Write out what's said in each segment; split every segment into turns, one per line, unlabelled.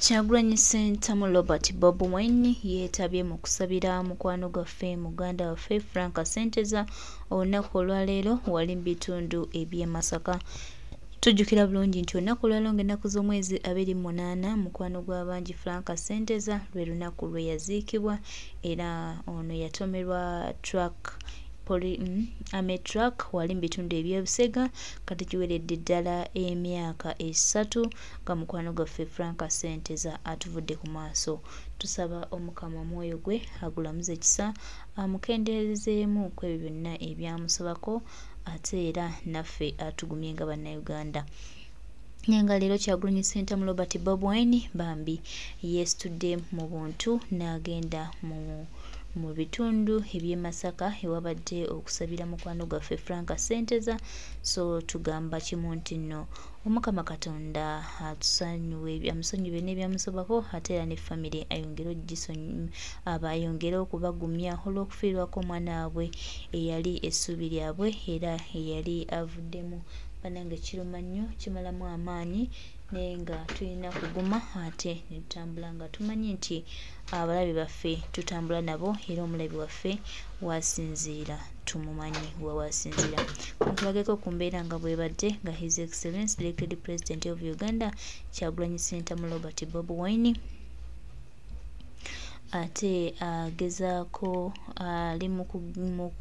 Kyagulanyi Ssentamu Robert Bobi Wine yeetabye mu kusabira mukwano gwaffe muganda waffe Frank Ssenteza olunaku olwaleero wali mu bitundu eby'e Masaka. Tujjukira bulungi nti olunaku olwaleero ng'ennaku z'omwezi 28 mukwano gw'abangi Frank Ssenteza lwe lunaku lwe yaziikibwa era ono yatomerwa truck wali mu bitundu eby'Obusega kati kiweredde ddala emyaka 3 nga mukwano gwaffe Frank Ssenteza atuvudde ku maaso. Tusaba Omukama omwoyo gwe agulamuze kisa amukendeerezeemu ku ebyo byonna ebyamusabako ate era naffe atugumye nga bannayuganda. Nyanga leero Kyagulanyi Ssentamu Robert Bobi Wine bambi yeesitudde mu buntu n'agenda mu bitundu eby'e Masaka ewabadde okusabira mukwano gwaffe Frank Ssenteza. So tugamba kimu nti nno Omukama Katonda amusonyiwe n'ebyamusabako ate era ne famire ayongere okubagumya olw'okufiirwako omwana waabwe eyali essuubi lyabwe era eyali avuddemu. Bannange kiruma nnyo kimalamu amaanyi naye nga tulina kuguma ate ne tutambula nga tumanyi nti abalabe baffe tutambula nabo era omulabi waffe waasinziira tumumanyi waasinziira. Tulageko ku mbeera nga bwebadde nga His Excellency the Elected President of Uganda Kyagulanyi Ssentamu Robert Bobi Wine ate agezaako ali mu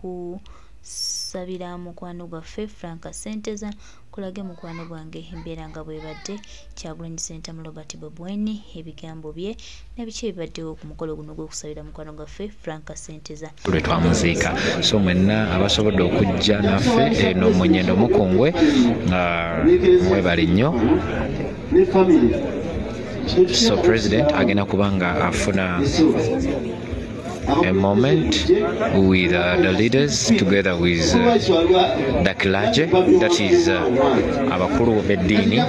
kusabira mukwano gwaffe Frank Ssenteza. Kulage mukwano gwange embeera nga bwebadde Kyagulanyi Ssentamu Robert Bobi Wine ebigambo bye nabiki ebibaddewo ku mukolo guno gw'okusabira mukwano gwaffe Frank Ssenteza.
Lwe twamuziika so mwenna abasobodde okujja naffe eno mu Nnyendo Mukungwe mwebale nnyo. So President agenda kubanga afuna a moment with the leaders together with Dakilaje, that is abakulu b'eddiini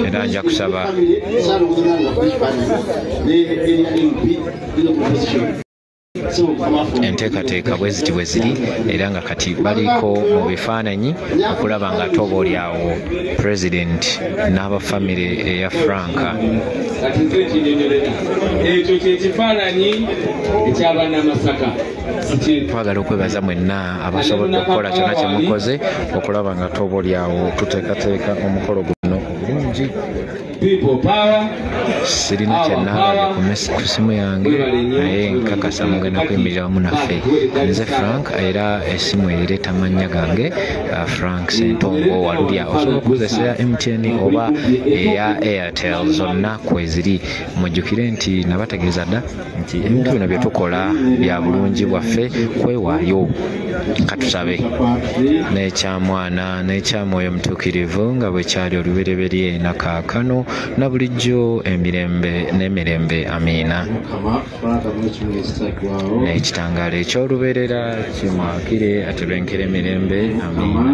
era nja kusaba enteekateeka bwe ziti bwe ziri era nga kati baliko mu bifaananyi okulaba nga ate oba olyawo President n'abafamire eya Frank.
Ekyo kyekifaananyi eky'abaana Masaka.
Twagala okwebaza mwenna abasobodde okukola kyonna kye mukoze okulaba nga ate oba olyawo tuteekateeka omukolo guno obulungi. Sirina kyenaalabye ku ssimu yange naye nkakasa mugenda kuyimirira wamu naffe. Nze Frank era essimu ereeta amannya gange Frank Ssentongo Walulya. Osobola okukozesa MTN oba eya Airtel zonna kweziri. Mujjukire nti nabategeeza dda nti ebintu bino bye tukola bya bulungi bwaffe kwewaayo. Katusabe n'ekyamwana n'ekyamwoyo omutuukirivu nga bwe kyali olubereberye na kaakano na bulijjo emirembe n'emirembe. Amiina. N'ekitangaalo eky'olubeerera kimwakire atebenkere emirembe. Amiina.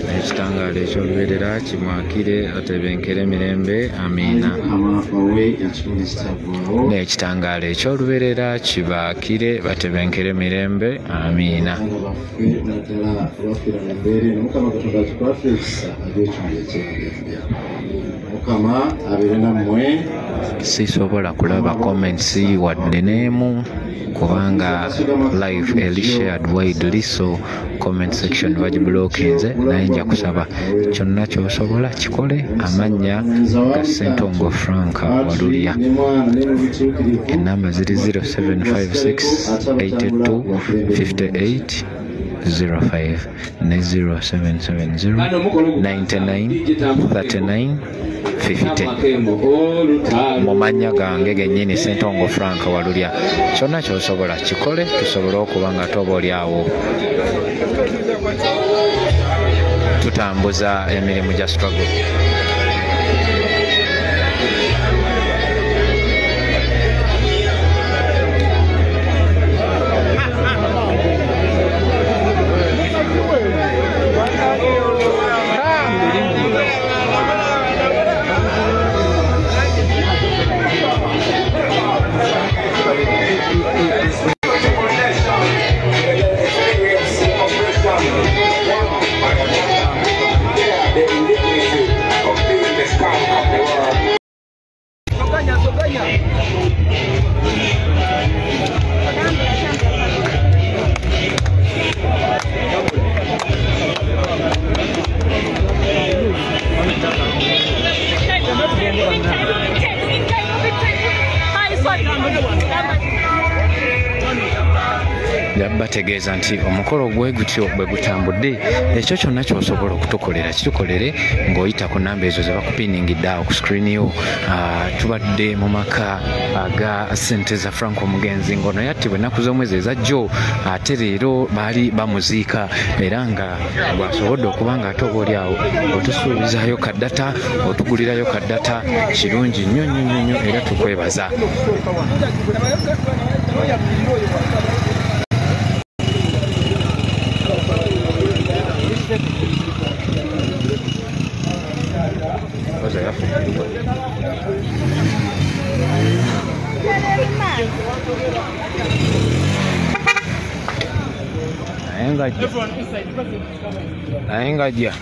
N'ekitangaalo eky'olubeerera kimwakire atebenkere emirembe. Amiina. N'ekitangaalo eky'olubeerera kibaakire batebenkere emirembe. Amiina. Sisobola kulaba comments wadde n'emu kubanga live eli shared widely, so comment section bagiblokinze naye nja kusaba kyonna ky'osobola kikole. Amannya ga Ssentongo Frank Walulya. Ennamba ziri 0756 82 58 05 ne 0770 99 39 50. Mu mannya gange gennyini Ssentongo Frank Walulya. Kyonna ky'osobola kikole tusobole okuba nga toba olyawo tutambuza emirimu gya struggle. kitegeeza nti omukolo gwe gutyo bwe gutambudde ekyo kyonna ky'osobola okutukolera kitukolere ng'oyita ku namba ezo ze bakupiningidde awo ku screen yo. Tubadde mu maka aga Ssenteza Frank Omugenzi ng'ono yattibwa ennaku z'omwezi ezajjo ate leero baali bamuziika era nga bwasobodde okuba nga ate oba oli awo otusuubizaayo kaddata otugulirayo kaddata kirungi nnyo nnyo nnyo era tukwebaza. Engajja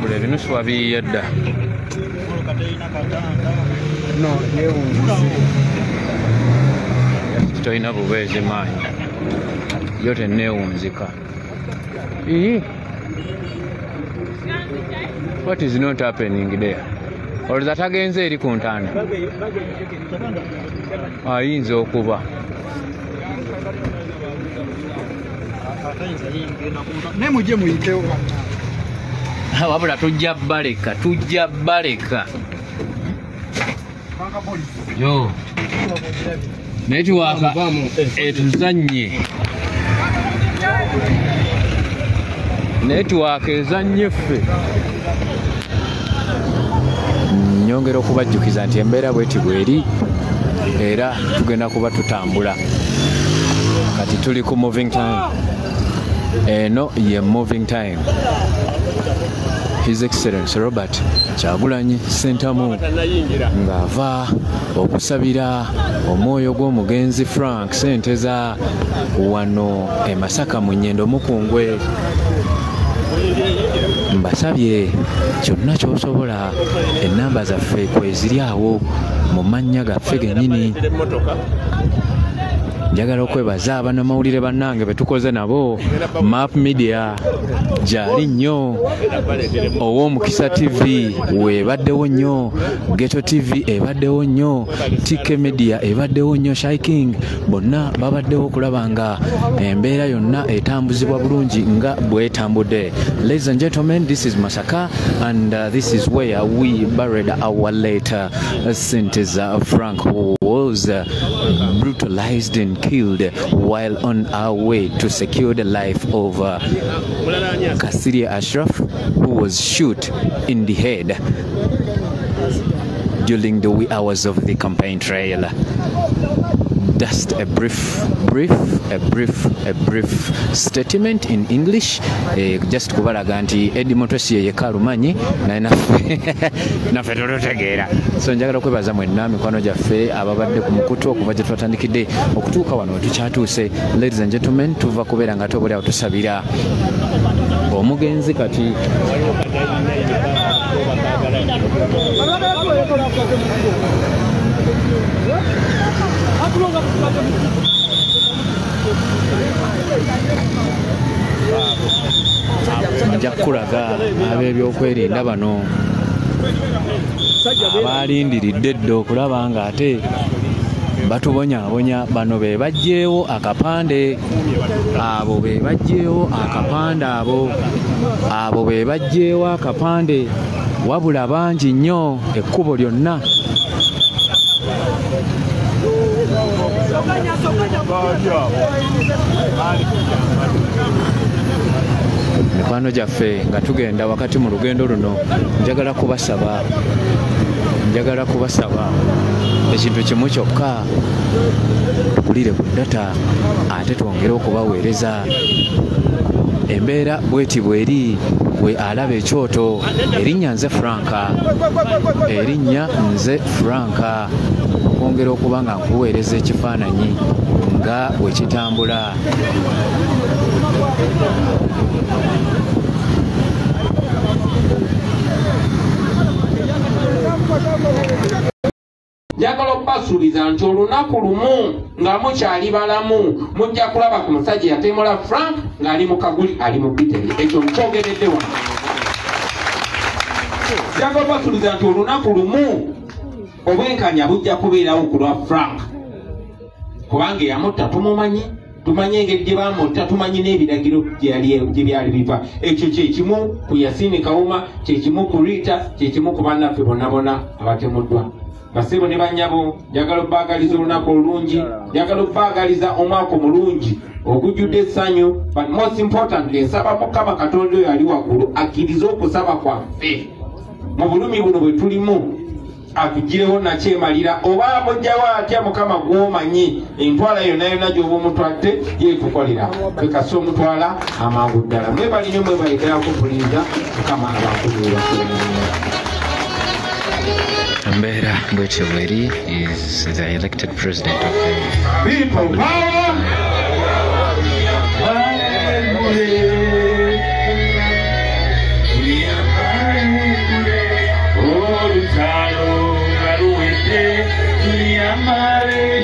bule binusu wabiyiya dda tolina bubeezi maanyi yo tenneewunzika. What is not happening there? Olowooza tagenze eri ku ntaana? Ayinza okuba.
Nemujje muyitewo.
Wabula tujja baleka. Yo. Netiwaka etuzannye. Netiwaka ezannye ffe. Nyongera okubajjukiza nti embeera bweti bweri era tugenda kuba tutambula. Kati tuli ku moving time. Eno ye moving time. His Excellency Robert Kyagulanyi Ssentamu ng'ava okusabira omwoyo gw'omugenzi Frank Ssenteza wano e Masaka mu Nnyendo Mukungwe. Mbasabye kyonna ky'osobola ennamba zaffe kweziri awo mu mannya gaffe gennyini. Njagala okwebaza abannamawulire bannange be tukoze nabo. Map Media gyali nnyo, Ow'Omukisa TV weebaddewo nnyo, Ghetto TV ebaddewo nnyo, TK Media ebaddewo nnyo, Shy King bonna babaddewo okulaba nga embeera yonna etambuzibwa bulungi nga bwetambudde. Ladies and gentlemen, this is Masaka and this is where we buried our late Ssenteza Frank, who was brutalized and killed while on our way to secure the life of Kasiria Ashraf, who was shot in the head during the wee hours of the campaign trail. Just a brief statement in English. Just kubalaga nti Edmontosi ye kalumanyi na naffe tolotegeera. So njagala okwebaza mwenna mikwano gyaffe ababadde ku mukutu okuva gye twatandikidde okutuuka wano tukyatuuse. Ladies and gentlemen, tuva kubeera nga tobuli awo tusabira omugenzi kati nja kulaga ab'ebyokwerinda bano abalindiridde edda okulaba nga ate batubonyaabonya. Bano be baggyeewo akapande, abo be baggyeewo akapande, abo be baggyeewo akapande, wabula bangi nnyo ekkubo lyonna. Mikwano gyaffe nga tugenda wakati mu lugendo luno, njagala kubasaba ekintu kimu kyokka, tukulire ku data ate twongere okubaweereza. Embeera bweti bweri gwe alaba ekyoto. Erinnya nze Franka, okwongera okuba nga nkuweereza ekifaananyi nga bwe kitambula.
Njagala okubasuubiza nti olunaku lumu nga mukyali balamu mujja kulaba ku musajja yatemula Frank ng'ali mu kaguli, ali mu biteri. Ekyo nkyogeredde wano. Njagala okubasuubiza nti olunaku lumu obwenkanya bujja kubeerawo ku lwa Frank kubanga eyamutta tumumanyi tumanyi engeri gye bamutta tumanyi n'ebiragiro gye byali biva ekyo kyekimu ku Yasini Kawuma kyekimu ku Rita kyekimu ku bannaffe bonna bonna abatemuddwa basebo ne bannyabo njagala obbaagaliza olunaku olulungi njagala obbaagaliza omwaka omulungi ogujjudde essanyu but most importantly nsaba Mukama Katonda oyo ali waggulu akkiriza okusaba kwaffe mu bulumi buno bwe tulimu atugireho nakyemalira oba amugjawo atya Mukama gw'omanyi entwala yonna yonna gy'oba omutwadde yeetukolera ekasi omutwala amangu ddala mwebali nnyo mwebalekera kupuliza Mukama abakubiira
Mbera Bweteweri is the elected president of the
people power.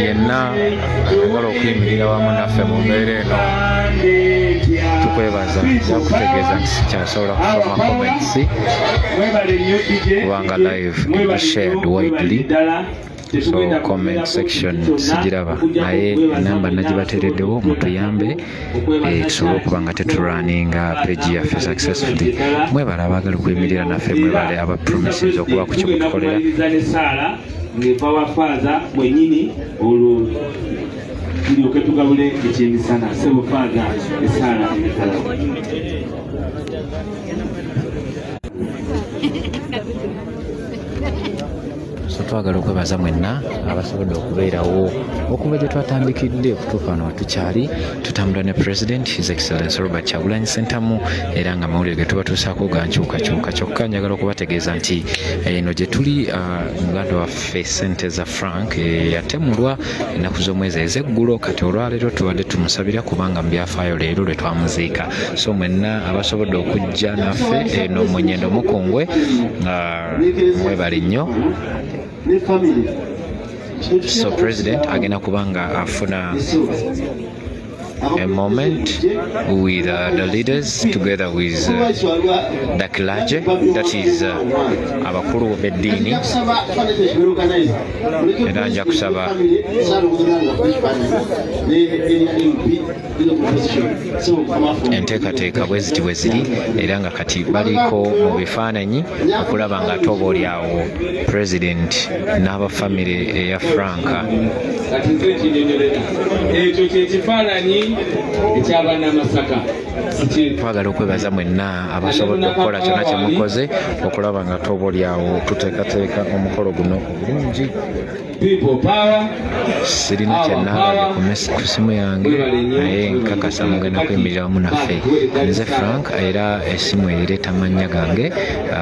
yenna ayagala okuyimirira wamu naffe mu mbeera eno tukwebaza yakutegeeza nti sikyasobola kusoma comments kubanga live is shared widely so comment section sigiraba naye enamba nagibateereddewo mutuyambe tusobole okuba nga teturaninga page yaffe successfully mwebale abaagala okuyimirira naffe mwebale aba promises okuba ku kimutukolera
ngepawafaza mwenyini olwo tulyoke tugabule ekyemisana sebofaza esaala emitala
twagala okwebaza mwenna abasobodde okubeerawo okuva gye twatandikidde okutuuka wano watukyali tutambula ne president his excellence Robert Kyagulanyi Ssentamu era nga mawulire ge tubatuusaako ga nkyukakyuka kyokka njagala okubategeeza nti eno gye tuli muganda waffe Ssenteza Frank yatemulwa ennaku z'omwezi ez'eggulo kati olwaleero tubadde tumusabira kubanga mu byafaayo leero lwe twamuziika so mwenna abasobodde okujja naffe eno mu Nnyendo Mukungwe mwebale nnyo. So president agenda kubanga afuna a moment with the leaders together with the clergy, that is abakulu b'eddiini era nja kusaba enteekateeka bwe ziti bwe ziri era nga kati baliko mu bifaananyi okulaba nga ate oba oliawo president n'abafamire eya Franka
ekyo kyekifaananyi eky'abaana Masaka.
Twagala okwebaza mwenna abasobodde okukola kyonna kye mukoze okulaba nga ate oba oliawo tuteekateeka omukolo guno obulungi. Sirina kyennaabadde ku simu yange naye nkakasa mugenda kuyimirira wamu naffe nze Frank era essimu ereeta amannya gange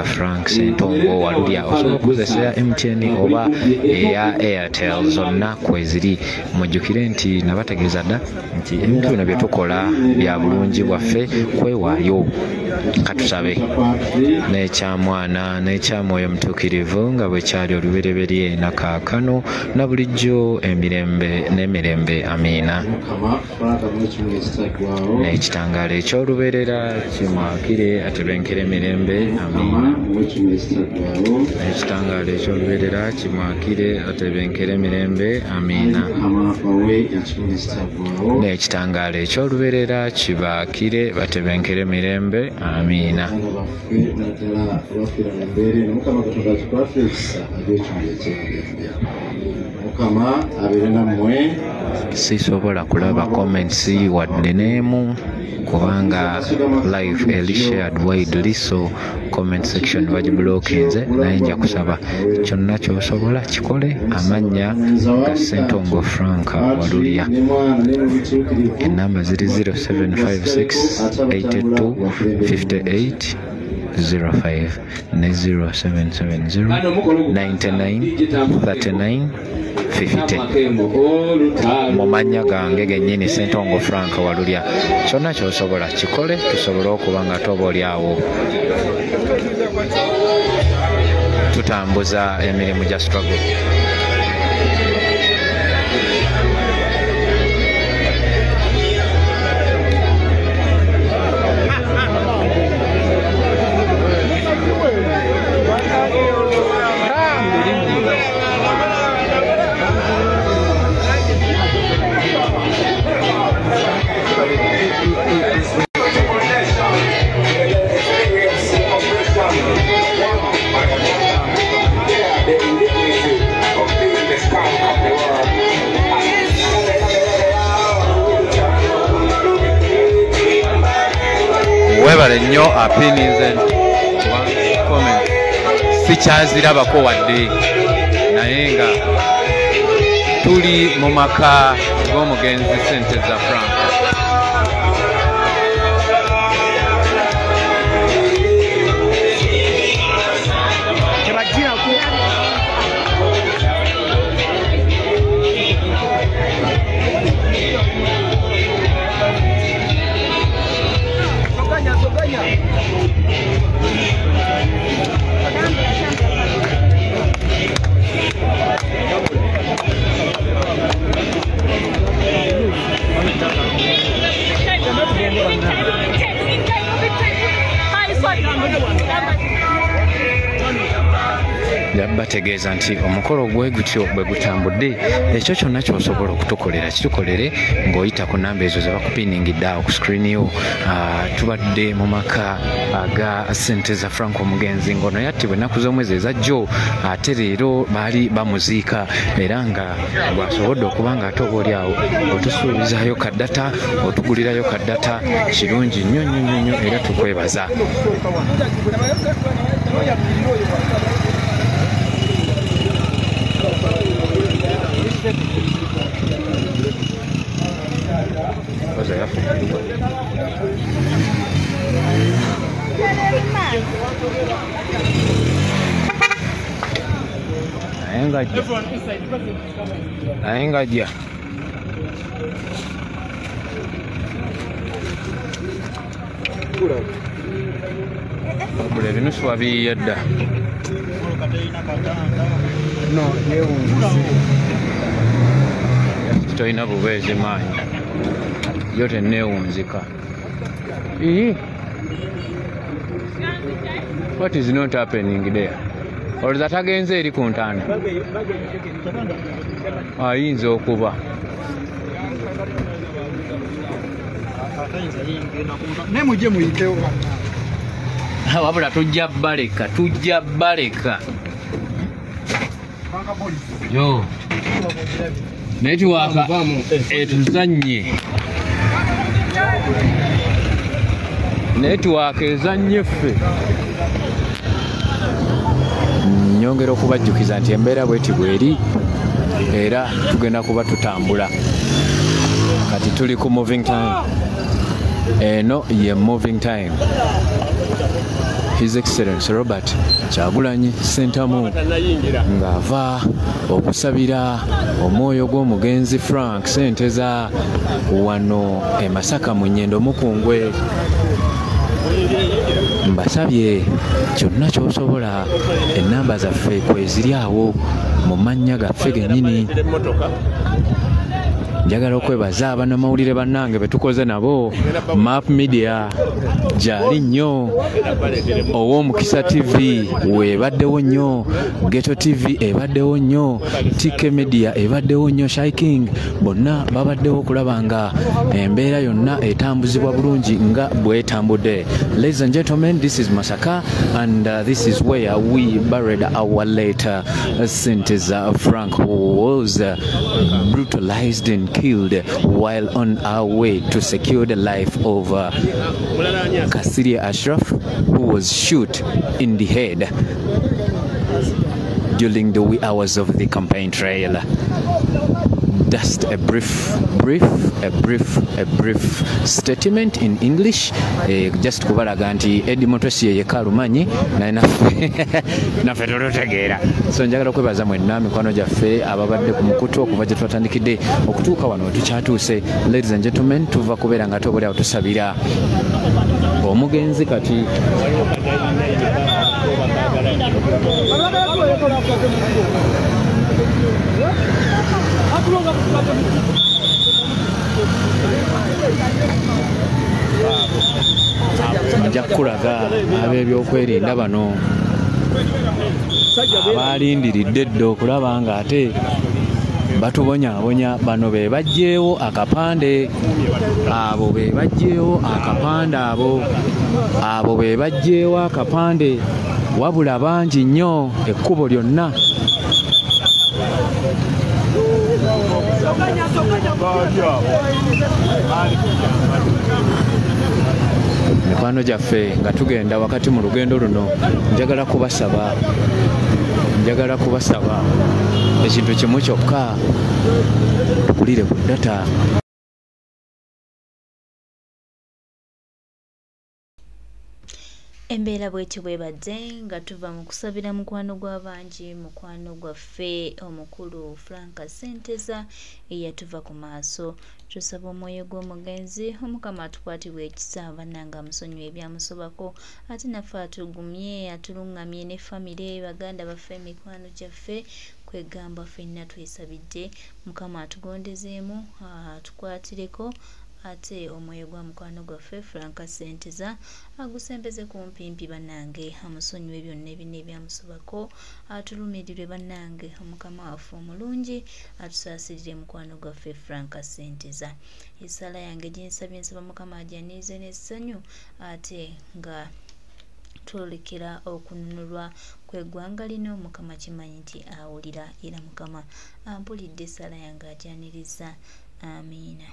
Frank Ssentongo Walulya osobola okukozesa MTN oba eya Airtel zonna kweziri mujjukire nti nabategeeza dda nti ebintu bino bye tukola bya bulungi bwaffe kwewaayo katusabe n'ekyamwana n'ekyamwoyo mutuukirivu nga bwe kyali olubereberye nakaakano na bulijjo emirembe n'emirembe amiina. N'ekitangaalo eky'olubeerera kimwakire atebenkere emirembe amiina. N'ekitangaalo eky'olubeerera kimwakire atebenkere emirembe amiina. N'ekitangaalo eky'olubeerera kibaakire batebenkere emirembe amiina. Sisobola kulaba comments wadde n'emu kubanga live eri shared widely so comment section bagibulookinze naye nja kusaba kyonna ky'osobola kikole amannya ga Ssentongo Frank Walulya. Ennamba ziri 0756 82 58 05 ne 0770 99 39 50 mu mannya gange gennyini Ssentongo Frank Walulya. Kyonna ky'osobola kikole tusobole okuba nga ate oba oliawo tutambuza emirimu gya struggle. mwebale nnyo apininze comment sikyazirabako wadde naye nga tuli mu maka g'omugenzi Ssenteza Frank. Bategeeza nti omukolo gwe gutyo bwe gutambudde ekyo kyonna ky'osobola okutukolera kitukolere ng'oyita ku namba ezo ze bakupiningidde awo ku screen yo. Tubadde mu maka aga Ssenteza Frank Omugenzi ng'ono yattibwa ennaku z'omwezi ezajjo ate leero baali bamuziika era nga bwasobodde okuba nga ate oba oli awo otusuubizaayo kaddata otugulirayo kaddata kirungi nnyo nnyo nnyo era tukwebaza. Engajja bule bino siwabiyiya dda tolina bubeezi maanyi yo tenneewunzika. What is not happening there? Olowooza tagenze eri ku ntaana? Ayinza okuba.
Ne mujje muyitewo.
Wabula tujja baleka. Yo. Netiwaka etuzannye. Netiwaka ezannye ffe. Nyongera okubajjukiza nti embeera bweti bweri era tugenda kuba tutambula. Kati tuli ku moving time. Eno ye moving time. His Excellency Robert Kyagulanyi Ssentamu ng'ava okusabira omwoyo gw'omugenzi Frank Ssenteza wano e Masaka mu Nnyendo Mukungwe. Mbasabye kyonna ky'osobola ennamba zaffe kweziri awo mu mannya gaffe gennyini. Njagala okwebaza abannamawulire bannange be tukoze nabo. Map Media gyali nnyo, Ow'Omukisa TV weebaddewo nnyo, Ghetto TV ebaddewo nnyo, TK Media ebaddewo nnyo, Shy King bonna babaddewo okulaba nga embeera yonna etambuzibwa bulungi nga bwetambudde. Ladies and gentlemen, this is Masaka and this is where we buried our late Ssenteza Frank, who was brutalized and killed while on our way to secure the life of Kasiria Ashraf, who was shot in the head during the wee hours of the campaign trail. Just a brief statement in English. Just kubalaga nti Edmontosi ye kalumanyi na naffe tulutegeera. So njagala okwebaza mwenna mikwano gyaffe ababadde ku mukutu okuva gye twatandikidde okutuuka wano we tukyatuuse. Ladies and gentlemen, tuva kubeera nga tobuli awo tusabira omugenzi kati nja kulaga ab'ebyokwerinda bano abalindiridde dde okulaba nga ate batubonyaabonya. Bano be baggyeewo akapande, abo be baggyeewo akapande, abo be baggyeewo akapande, wabula bangi nnyo ekkubo lyonna. mikwano gyaffe nga tugenda wakati mu lugendo luno, njagala kubasaba ekintu kimu kyokka, tukulire ku data.
Embeera bw'etyo bwebadde nga tuva mu kusabira mukwano gw'abangi, mukwano gwaffe omukulu Frank Ssenteza eyatuva ku maaso. Tusaba omwoyo gw'omugenzi, Omukama atukwatibwa ekisa, bannanga amusonyiwa ebyamusobako, ate naffe atugumye, atulungamye ne famire, baganda baffe, mikwano gyaffe, kwegamba ffenna twesabidde, Mukama atugondezeemu, atukwatireko, ate omwoyo gwa mukwano gwaffe Frank Ssenteza agusembeze kumpimpi bannange, amusonyiwe byonna ebinne ebyamusobako, atulumirirwe bannange, Omukama waffe omulungi atusaasirire mukwano gwaffe Frank Ssenteza. Essaala yange gyensabye nsaba Mukama ajaniize n'essanyu, ate nga twolekera okununulwa kw'eggwanga lino, Mukama kimanyi nti awulira, era Mukama ampulidde essaala yange ajaniriza. Amiina.